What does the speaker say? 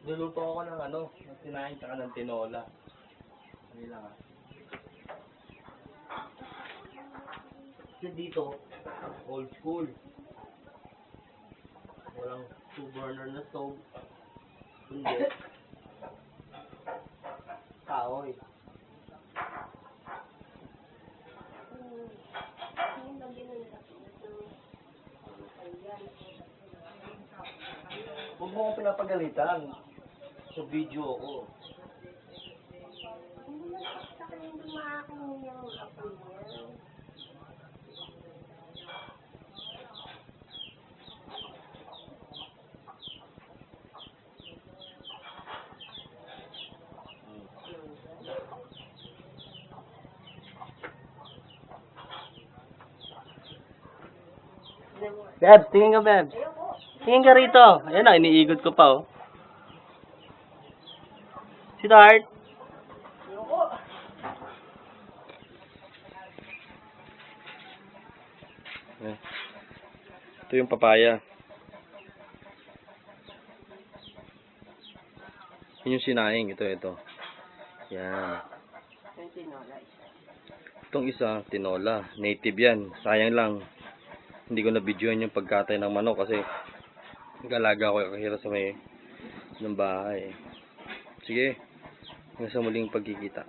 Luluto ako ng ng sinaing tsaka ng tinola. Hindi lang Kasi dito, old school. Walang 2-burner na stove. Hindi. Kahoy. Huwag mo akong pinapagalitan. Sa video ako. Bebs, tingin ka, Bebs. Tingin ka rito. Ayan na, iniigot ko pa, oh. Start. Ito yung papaya. Yun yung sinaing. Ito. Yan. Itong isa, tinola. Native yan. Sayang lang. Hindi ko na-videoan yung pagkatay ng manok kasi nag-alaga ko kahira sa may ng bahay. Sige. Hanggang sa muling pagkikita.